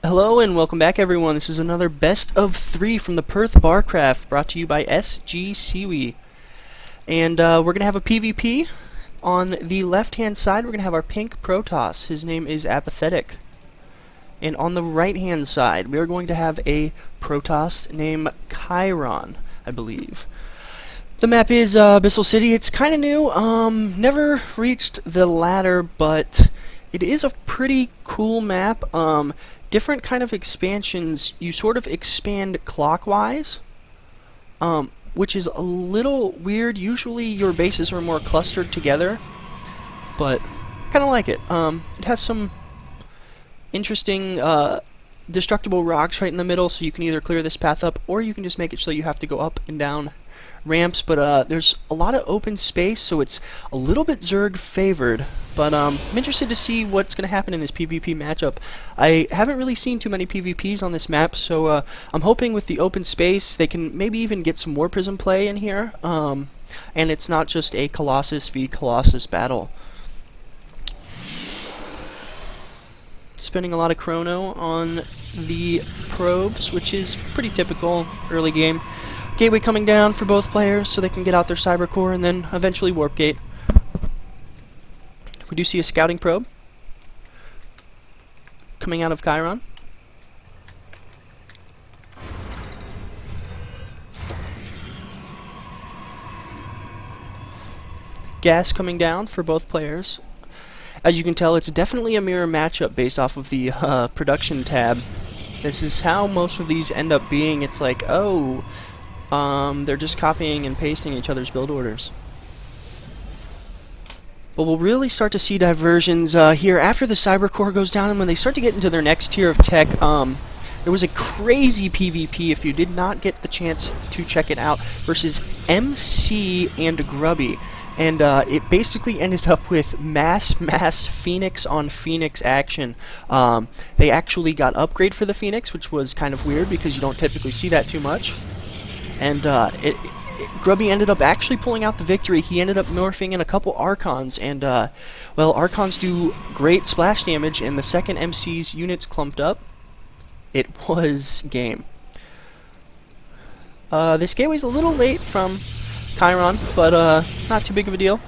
Hello and welcome back, everyone. This is another best of 3 from the Perth Barcraft, brought to you by SG Siwi. And we're going to have a PvP. On the left-hand side, we're going to have our pink Protoss. His name is Apathetic. And on the right-hand side, we are going to have a Protoss named Kyhron, I believe. The map is Abyssal City. It's kind of new. Never reached the ladder, but it is a pretty cool map. Different kind of expansions, you sort of expand clockwise, which is a little weird. Usually your bases are more clustered together, but I kind of like it. It has some interesting destructible rocks right in the middle, so you can either clear this path up, or you can just make it so you have to go up and down ramps, but there's a lot of open space, so it's a little bit Zerg favored. But I'm interested to see what's going to happen in this PvP matchup. I haven't really seen too many PvPs on this map, so I'm hoping with the open space they can maybe even get some more Prism play in here, and it's not just a Colossus v Colossus battle. Spending a lot of chrono on the probes, which is pretty typical early game. Gateway coming down for both players so they can get out their Cyber Core and then eventually Warp Gate. We do see a scouting probe coming out of Kyhron. Gas coming down for both players. As you can tell, it's definitely a mirror matchup based off of the production tab. This is how most of these end up being. It's like, oh, they're just copying and pasting each other's build orders. But we'll really start to see diversions here after the Cyber Core goes down, and when they start to get into their next tier of tech. There was a crazy PvP, if you did not get the chance to check it out, versus MC and Grubby. And it basically ended up with mass Phoenix on Phoenix action. They actually got upgrade for the Phoenix, which was kind of weird because you don't typically see that too much. And Grubby ended up actually pulling out the victory. He ended up morphing in a couple Archons, and well, Archons do great splash damage, and the second MC's units clumped up. It was game. This gateway's a little late from Kyhron, but not too big of a deal.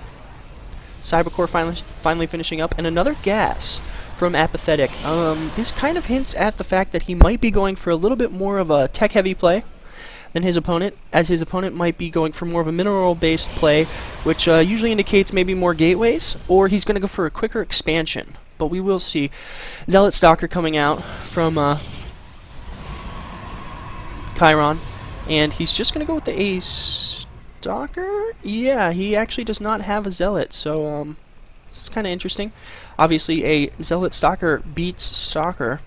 Cybercore finally finishing up, and another gas from Apathetic. This kind of hints at the fact that he might be going for a little bit more of a tech-heavy play than his opponent, as his opponent might be going for more of a mineral-based play, which usually indicates maybe more gateways, or he's going to go for a quicker expansion. But we will see. Zealot Stalker coming out from Kyhron, and he's just going to go with the A Stalker? Yeah, he actually does not have a Zealot, so this is kind of interesting. Obviously, a Zealot Stalker beats Stalker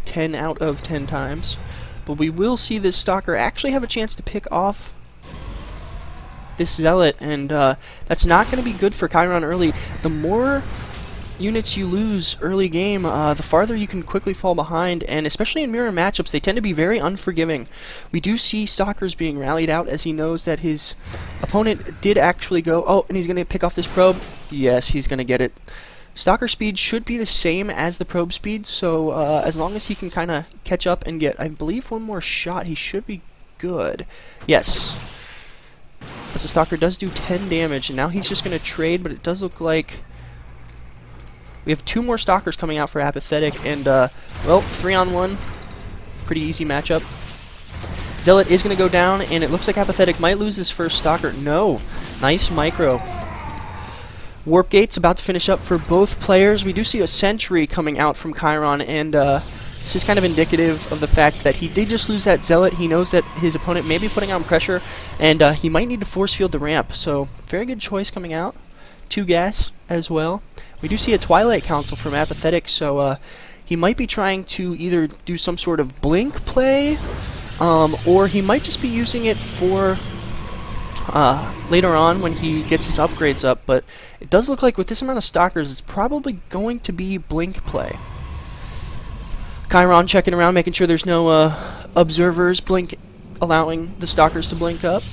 10 out of 10 times. But we will see this Stalker actually have a chance to pick off this Zealot, and that's not going to be good for Kyhron early. The more units you lose early game, the farther you can quickly fall behind, and especially in mirror matchups, they tend to be very unforgiving. We do see Stalkers being rallied out as he knows that his opponent did actually go, oh, and he's going to pick off this probe. Yes, he's going to get it. Stalker speed should be the same as the probe speed, so as long as he can kind of catch up and get, I believe, one more shot, he should be good. Yes. As the Stalker does do 10 damage, and now he's just going to trade, but it does look like we have 2 more Stalkers coming out for Apathetic, and, well, 3-on-1. Pretty easy matchup. Zealot is going to go down, and it looks like Apathetic might lose his first Stalker. No. Nice micro. Warp Gate's about to finish up for both players. We do see a Sentry coming out from Kyhron, and this is kind of indicative of the fact that he did just lose that Zealot. He knows that his opponent may be putting on pressure, and he might need to force field the ramp. So, very good choice coming out. 2 gas as well. We do see a Twilight Council from Apathetic, so he might be trying to either do some sort of blink play, or he might just be using it for later on when he gets his upgrades up, but it does look like with this amount of Stalkers, it's probably going to be blink play. Kyhron checking around, making sure there's no observers allowing the Stalkers to blink up.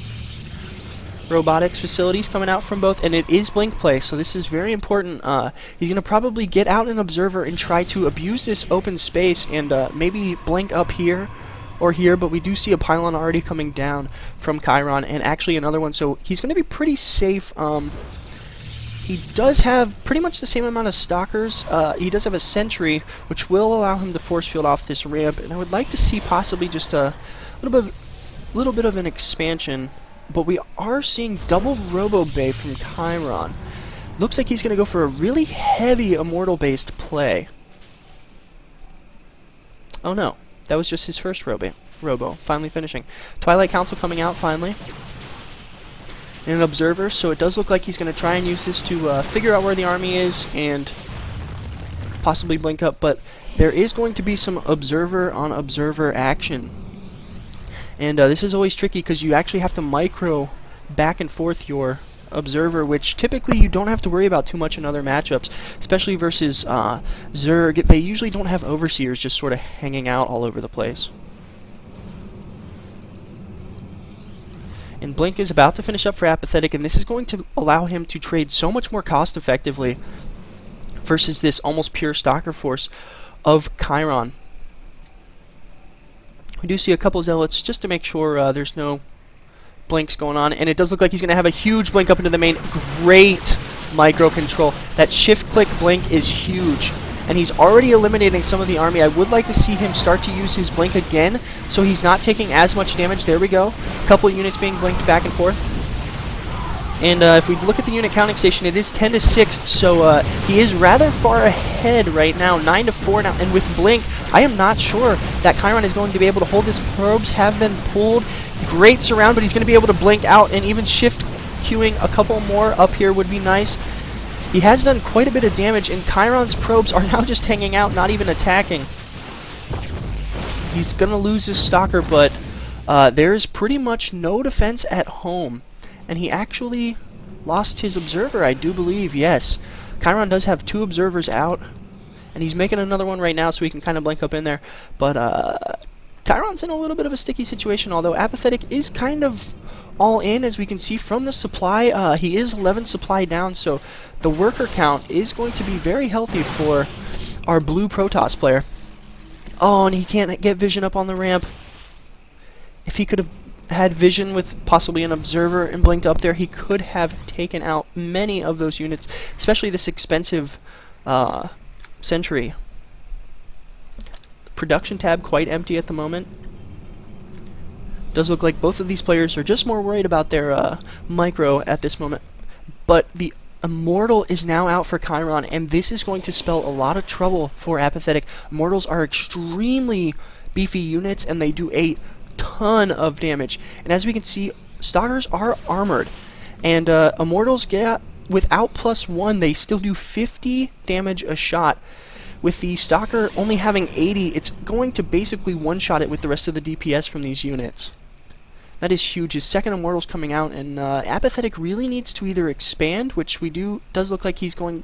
robotics facilities coming out from both, and it is blink play, so this is very important. He's going to probably get out an observer and try to abuse this open space and maybe blink up here or here, but we do see a pylon already coming down from Kyhron, and actually another one, so he's going to be pretty safe. He does have pretty much the same amount of stalkers. He does have a sentry, which will allow him to force field off this ramp, and I would like to see possibly just a little bit of an expansion. But we are seeing double Robo Bay from Kyhron. Looks like he's going to go for a really heavy Immortal-based play. Oh no, that was just his first Robo, finally finishing. Twilight Council coming out finally. And an Observer, so it does look like he's going to try and use this to figure out where the army is and possibly blink up, but there is going to be some Observer-on-Observer action. And this is always tricky because you actually have to micro back and forth your Observer, which typically you don't have to worry about too much in other matchups, especially versus Zerg. They usually don't have Overseers just sort of hanging out all over the place. And Blink is about to finish up for Apathetic, and this is going to allow him to trade so much more cost effectively versus this almost pure Stalker force of Kyhron. We do see a couple Zealots just to make sure there's no blinks going on, and it does look like he's going to have a huge blink up into the main. Great micro control. That shift-click blink is huge, and he's already eliminating some of the army. I would like to see him start to use his blink again, so he's not taking as much damage. There we go. A couple units being blinked back and forth. And if we look at the unit counting station, it is 10-6, so he is rather far ahead right now, 9-4 now. And with Blink, I am not sure that Kyhron is going to be able to hold his probes. Have been pulled. Great surround, but he's going to be able to blink out, and even shift queuing a couple more up here would be nice. He has done quite a bit of damage, and Kyhron's probes are now just hanging out, not even attacking. He's going to lose his Stalker, but there's pretty much no defense at home. And he actually lost his Observer, I do believe, yes. Kyhron does have 2 Observers out, and he's making another one right now so he can kind of blink up in there. But Kyhron's in a little bit of a sticky situation, although Apathetic is kind of all in, as we can see from the supply. He is 11 supply down, so the worker count is going to be very healthy for our blue Protoss player. Oh, and he can't get vision up on the ramp. If he could have had vision with possibly an Observer and blinked up there, he could have taken out many of those units, especially this expensive Sentry. Production tab quite empty at the moment. Does look like both of these players are just more worried about their micro at this moment. But the Immortal is now out for Kyhron, and this is going to spell a lot of trouble for Apathetic. Immortals are extremely beefy units, and they do a ton of damage. And as we can see, Stalkers are armored, and Immortals get, without +1, they still do 50 damage a shot. With the Stalker only having 80, it's going to basically one-shot it with the rest of the DPS from these units. That is huge. His second Immortal's coming out, and Apathetic really needs to either expand, which does look like he's going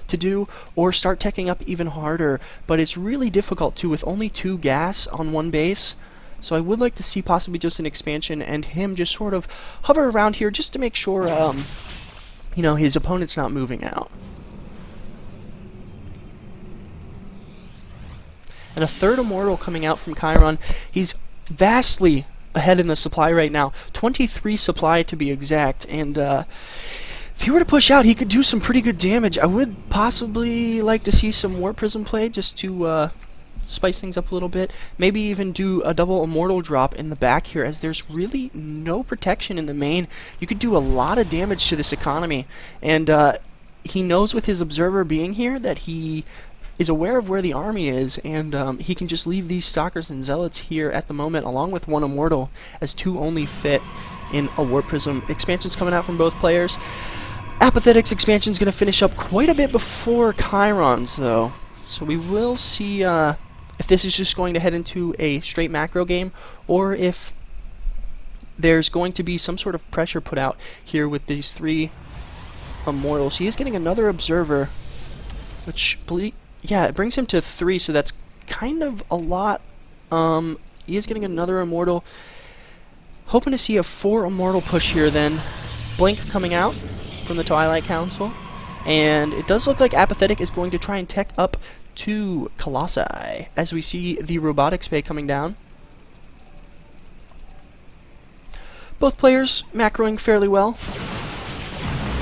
to do, or start teching up even harder. But it's really difficult too with only 2 gas on one base. So I would like to see possibly just an expansion and him just sort of hover around here just to make sure, you know, his opponent's not moving out. And a third Immortal coming out from Kyhron. He's vastly ahead in the supply right now. 23 supply to be exact. And if he were to push out, he could do some pretty good damage. I would possibly like to see some Warp Prism play just to spice things up a little bit. Maybe even do a double Immortal drop in the back here, as there's really no protection in the main. You could do a lot of damage to this economy. And he knows with his Observer being here that he is aware of where the army is, and he can just leave these Stalkers and Zealots here at the moment, along with 1 Immortal, as 2 only fit in a Warp Prism. Expansion's coming out from both players. Apathetic's expansion is going to finish up quite a bit before Kyhron's, though. So we will see if this is just going to head into a straight macro game, or if there's going to be some sort of pressure put out here with these 3 Immortals. He is getting another Observer, which, yeah, it brings him to 3, so that's kind of a lot. He is getting another Immortal. Hoping to see a 4 Immortal push here then. Blink coming out from the Twilight Council. And it does look like Apathetic is going to try and tech up to Colossi as we see the Robotics Bay coming down. Both players macroing fairly well.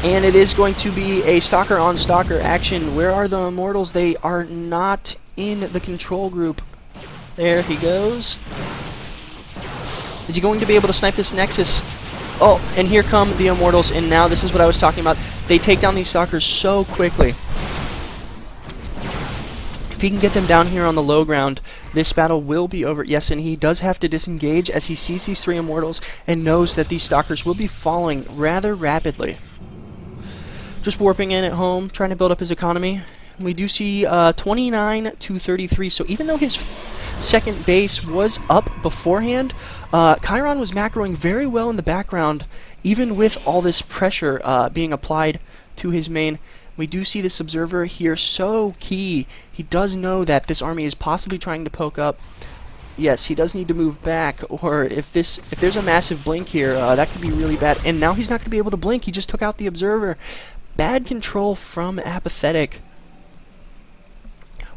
And it is going to be a Stalker on Stalker action. Where are the Immortals? They are not in the control group. There he goes. Is he going to be able to snipe this Nexus? Oh, and here come the Immortals, and now this is what I was talking about. They take down these Stalkers so quickly. If he can get them down here on the low ground, this battle will be over. Yes, and he does have to disengage as he sees these 3 Immortals and knows that these Stalkers will be falling rather rapidly. Just warping in at home, trying to build up his economy. We do see 29 to 33, so even though his second base was up beforehand, Kyhron was macroing very well in the background, even with all this pressure being applied to his main. We do see this Observer here so key. He does know that this army is possibly trying to poke up. Yes, he does need to move back, or if there's a massive blink here, that could be really bad. And now he's not going to be able to blink. He just took out the Observer. Bad control from Apathetic.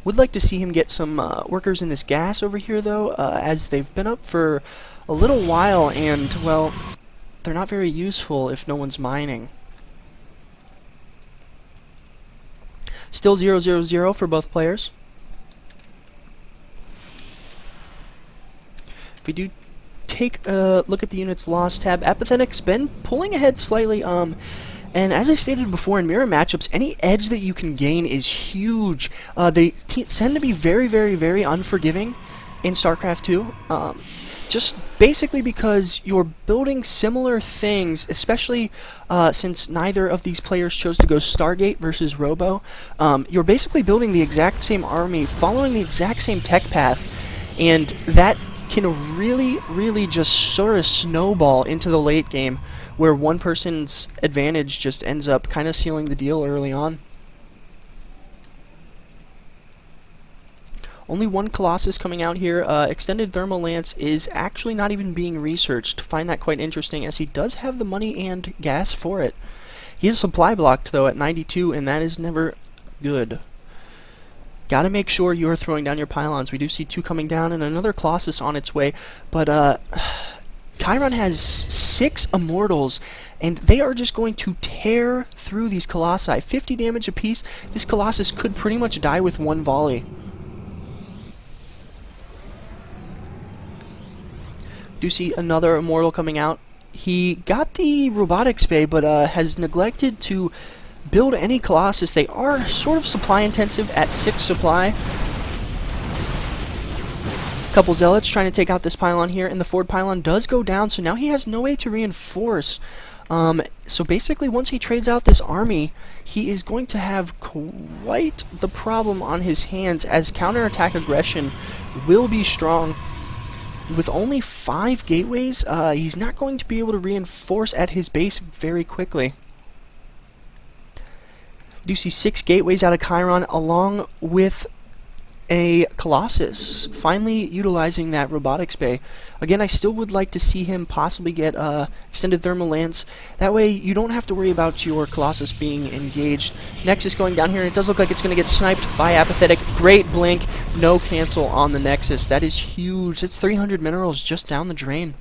Would like to see him get some workers in this gas over here, though, as they've been up for a little while, and, well, they're not very useful if no one's mining. Still 0-0-0 for both players. If we do take a look at the units lost tab, Apathetic's been pulling ahead slightly, and as I stated before, in mirror matchups, any edge that you can gain is huge. They tend to be very, very, very unforgiving in StarCraft 2. Just basically because you're building similar things, especially since neither of these players chose to go Stargate versus Robo. You're basically building the exact same army, following the exact same tech path, and that can really, really just sort of snowball into the late game, where one person's advantage just ends up kind of sealing the deal early on. Only one Colossus coming out here. Extended Thermal Lance is actually not even being researched. Find that quite interesting, as he does have the money and gas for it. He is supply blocked, though, at 92, and that is never good. Gotta make sure you're throwing down your pylons. We do see 2 coming down and another Colossus on its way, but Kyhron has 6 Immortals, and they are just going to tear through these Colossi. 50 damage apiece. This Colossus could pretty much die with 1 volley. Do see another Immortal coming out. He got the Robotics Bay, but has neglected to build any Colossus. They are sort of supply intensive at 6 supply. Couple Zealots trying to take out this pylon here, and the forward pylon does go down, so now he has no way to reinforce. So basically, once he trades out this army, he is going to have quite the problem on his hands, as counterattack aggression will be strong. With only 5 gateways, he's not going to be able to reinforce at his base very quickly. Do see 6 gateways out of Kyhron, along with a Colossus, finally utilizing that Robotics Bay. Again, I still would like to see him possibly get Extended Thermal Lance. That way you don't have to worry about your Colossus being engaged. Nexus going down here, and it does look like it's going to get sniped by Apathetic. Great blink, no cancel on the Nexus. That is huge. It's 300 minerals just down the drain.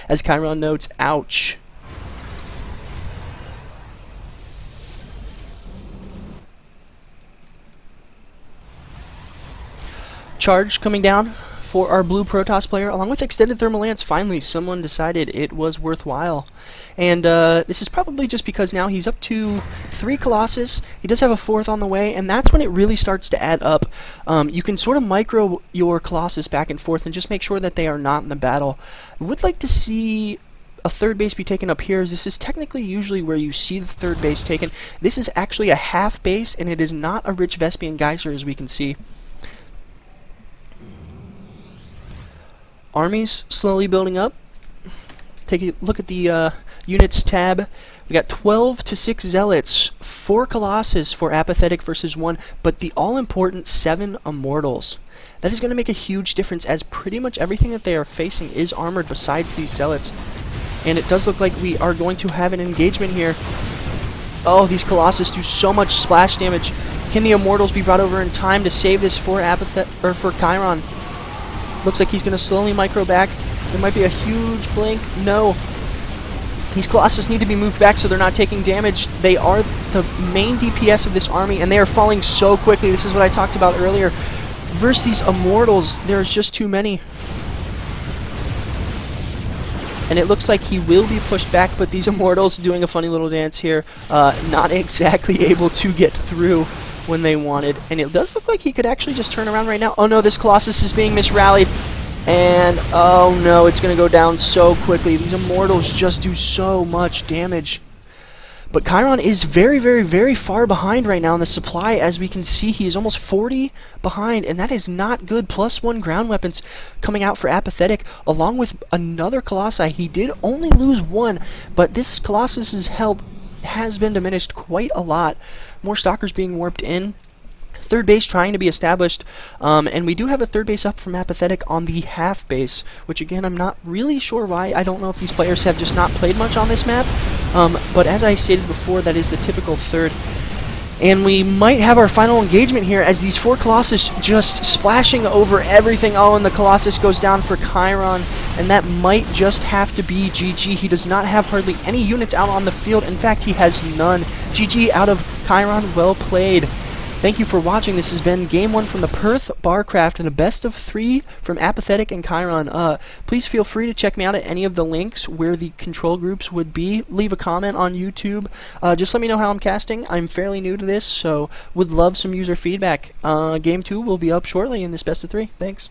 As Kyhron notes, ouch. Charge coming down for our blue Protoss player, along with Extended Thermal Lance. Finally, someone decided it was worthwhile. And this is probably just because now he's up to 3 Colossus. He does have a 4th on the way, and that's when it really starts to add up. You can sort of micro your Colossus back and forth and just make sure that they are not in the battle. I would like to see a 3rd base be taken up here, as this is technically usually where you see the 3rd base taken. This is actually a half base, and it is not a rich Vespian geyser, as we can see. Armies slowly building up. Take a look at the units tab. We got 12 to 6 Zealots, 4 Colossus for Apathetic versus 1, but the all-important 7 Immortals. That is going to make a huge difference, as pretty much everything that they are facing is armored besides these Zealots. and it does look like we are going to have an engagement here. Oh, these Colossus do so much splash damage. Can the Immortals be brought over in time to save this for Kyhron? Looks like he's going to slowly micro back. There might be a huge blink. No. These Colossus need to be moved back so they're not taking damage. They are the main DPS of this army, and they are falling so quickly. This is what I talked about earlier. Versus these Immortals, there's just too many. And it looks like he will be pushed back, but these Immortals doing a funny little dance here. Not exactly able to get through when they wanted. And it does look like he could actually just turn around right now. Oh no, this Colossus is being misrallied. And oh no, it's going to go down so quickly. These Immortals just do so much damage. But Kyhron is very, very, very far behind right now in the supply. As we can see, he is almost 40 behind, and that is not good. +1 ground weapons coming out for Apathetic, along with another Colossi. He did only lose one, but this Colossus's help has been diminished quite a lot. More Stalkers being warped in. Third base trying to be established, and we do have a third base up from Apathetic on the half base, which again I'm not really sure why. I don't know if these players have just not played much on this map, but as I stated before, that is the typical third. And we might have our final engagement here as these 4 Colossus just splashing over everything. Oh, and the Colossus goes down for Kyhron, and that might just have to be GG. He does not have hardly any units out on the field. In fact, he has none. GG out of Kyhron. Well played. Thank you for watching. This has been Game 1 from the Perth Barcraft and a best of 3 from Apathetic and Kyhron. Please feel free to check me out at any of the links where the control groups would be. Leave a comment on YouTube. Just let me know how I'm casting. I'm fairly new to this, so would love some user feedback. Game 2 will be up shortly in this best of 3. Thanks.